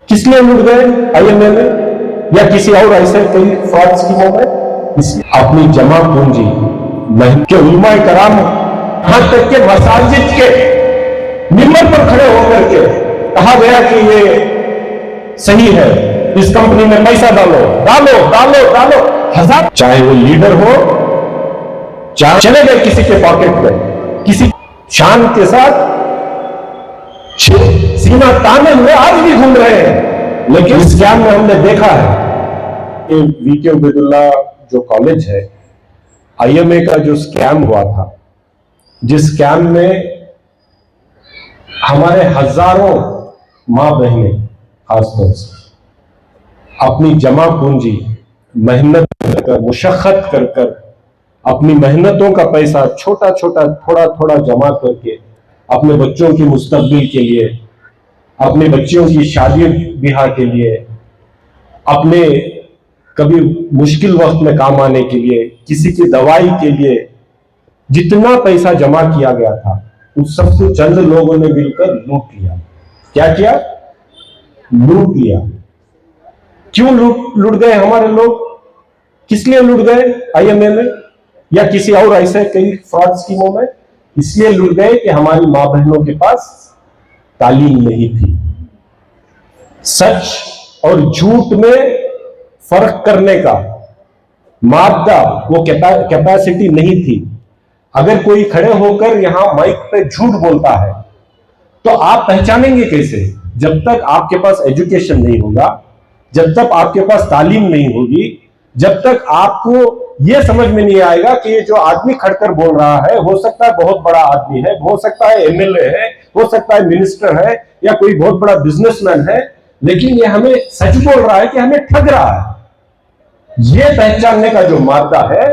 किस लिए लुट गए आईएमए में या किसी और ऐसे कई फ्रॉड स्कीमों में? इसलिए अपनी जमा पूंजी मेहनत के उलमाए कराम, यहां तक के मसाजिद के मिंबर पर खड़े होकर के कहा गया कि ये सही है, इस कंपनी में पैसा डालो डालो डालो डालो, हजार, चाहे वो लीडर हो, चाहे चले गए किसी के पॉकेट में, किसी शान के साथ सीना ताने हुए आज भी घूम रहे हैं। लेकिन इस स्कैम में हमने देखा है कि वीके उबैदुल्ला जो कॉलेज है, आईएमए का जो स्कैम हुआ था, जिस स्कैम में हमारे हजारों मां बहनें खासतौर से अपनी जमा पूंजी मेहनत कर मुशक्कत कर कर अपनी मेहनतों का पैसा छोटा छोटा थोड़ा थोड़ा जमा करके अपने बच्चों की मुस्तकबिल के लिए, अपने बच्चों की शादी ब्याह के लिए, अपने कभी मुश्किल वक्त में काम आने के लिए, किसी की दवाई के लिए जितना पैसा जमा किया गया था उस सबको चंद लोगों ने मिलकर लूट लिया। क्या किया? लूट लिया। क्यों लूट गए हमारे लोग? किस लिए लूट गए आईएमए में या किसी और ऐसे कई फ्रॉड स्कीमों में? इसलिए लूट गए कि हमारी मां बहनों के पास तालीम नहीं थी। सच और झूठ में फर्क करने का मादा वो कैपेसिटी नहीं थी। अगर कोई खड़े होकर यहां माइक पे झूठ बोलता है तो आप पहचानेंगे कैसे? जब तक आपके पास एजुकेशन नहीं होगा, जब तक आपके पास तालीम नहीं होगी, जब तक आपको यह समझ में नहीं आएगा कि ये जो आदमी खड़कर बोल रहा है, हो सकता है बहुत बड़ा आदमी है, हो सकता है एमएलए है, हो सकता है मिनिस्टर है या कोई बहुत बड़ा बिजनेसमैन है, लेकिन ये हमें सच बोल रहा है कि हमें ठग रहा है। ये पहचानने का जो मादा है,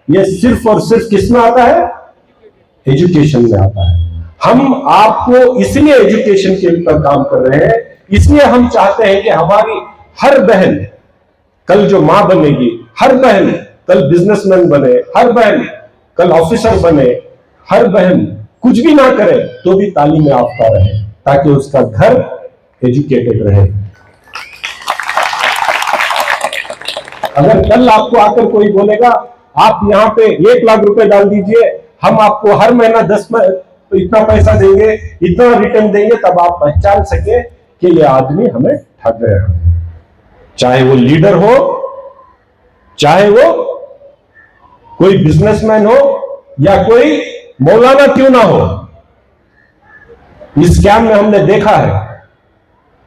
ये सिर्फ और सिर्फ किस में आता है? एजुकेशन में आता है। हम आपको इसलिए एजुकेशन के ऊपर काम कर रहे हैं, इसलिए हम चाहते हैं कि हमारी हर बहन कल जो मां बनेगी, हर बहन कल बिजनेसमैन बने, हर बहन कल ऑफिसर बने, हर बहन कुछ भी ना करे तो भी तालीम याफ्ता रहे, ताकि उसका घर एजुकेटेड रहे। अगर कल आपको आकर कोई बोलेगा आप यहां पे 1 लाख रुपए डाल दीजिए, हम आपको हर महीना इतना पैसा देंगे, इतना रिटर्न देंगे, तब आप पहचान सके कि ये आदमी हमें ठग रहा है। चाहे वो लीडर हो, चाहे वो कोई बिजनेसमैन हो या कोई मौलाना क्यों ना हो। इस स्कैम में हमने देखा है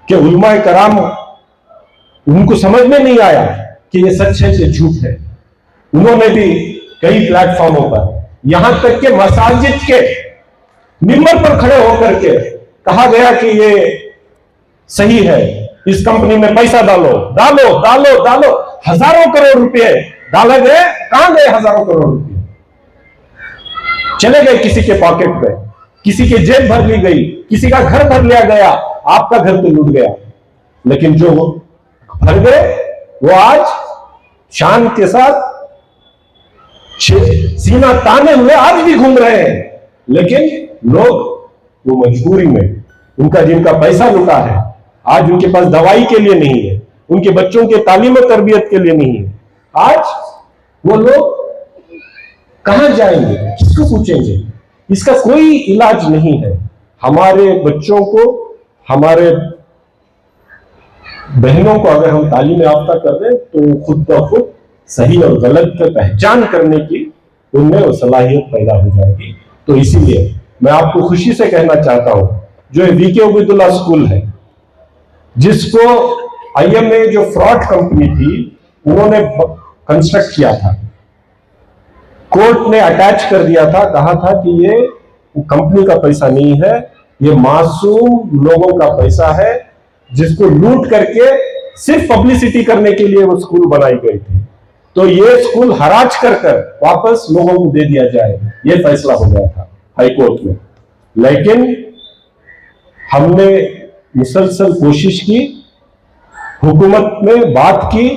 कि उलमाए कराम, उनको समझ में नहीं आया कि ये सच है कि झूठ है। उन्होंने भी कई प्लेटफॉर्मों पर, यहां तक के मसाजिद के मिंबर पर खड़े होकर के कहा गया कि ये सही है, इस कंपनी में पैसा डालो डालो डालो डालो, हजारों करोड़ रुपए डाले गए। कहां गए हजारों करोड़ रुपए? चले गए किसी के पॉकेट में, किसी की जेब भर ली गई, किसी का घर भर लिया गया। आपका घर तो लूट गया, लेकिन जो भर गए वो आज शान के साथ सीना ताने हुए आज भी घूम रहे हैं। लेकिन लोग वो मजबूरी में, उनका जिनका पैसा लुटा है, आज उनके पास दवाई के लिए नहीं है, उनके बच्चों के तालीम और तरबियत के लिए नहीं है। आज वो लोग कहां जाएंगे, किसको पूछेंगे? इसका कोई इलाज नहीं है। हमारे बच्चों को, हमारे बहनों को अगर हम तालीम याफ्ता कर दें तो खुद ब खुद सही और गलत की पहचान करने की उनमें वो सलाहियत पैदा हो जाएगी। तो इसीलिए मैं आपको खुशी से कहना चाहता हूं, जो वीके उबैदुल्ला स्कूल है, जिसको आईएमए जो फ्रॉड कंपनी थी उन्होंने कंस्ट्रक्ट किया था, कोर्ट ने अटैच कर दिया था, कहा था कि ये कंपनी का पैसा नहीं है, ये मासूम लोगों का पैसा है, जिसको लूट करके सिर्फ पब्लिसिटी करने के लिए वो स्कूल बनाई गई थी। तो ये स्कूल हराज कर वापस लोगों को दे दिया जाए, ये फैसला हो गया था हाई कोर्ट में। लेकिन हमने मुसलसल कोशिश की, हुकूमत में बात की,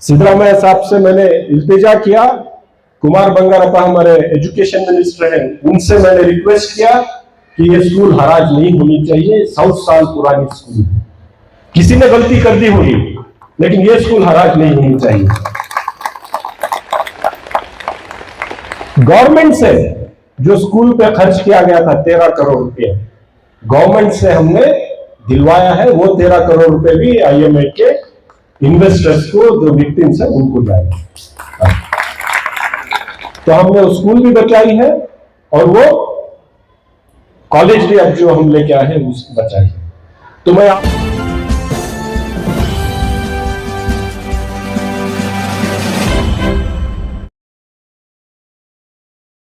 सिद्धरामैया साहब से मैंने इल्तिजा किया, कुमार बंगारप्पा हमारे एजुकेशन मिनिस्टर हैं, उनसे मैंने रिक्वेस्ट किया कि ये स्कूल हराज नहीं होनी चाहिए, 100 साल पुरानी स्कूल है। किसी ने गलती कर दी होगी, लेकिन ये स्कूल हराज नहीं होनी चाहिए। गवर्नमेंट से जो स्कूल पे खर्च किया गया था 13 करोड़ रुपए, गवर्नमेंट से हमने दिलवाया है। वो 13 करोड़ रुपए भी IMA के इन्वेस्टर्स को, जो विक्टिम्स है, उनको जाएगा। तो हमने वो स्कूल भी बचाई है और वो कॉलेज भी अब जो हम लेके आए हैं उसको बचाई है। तो मैं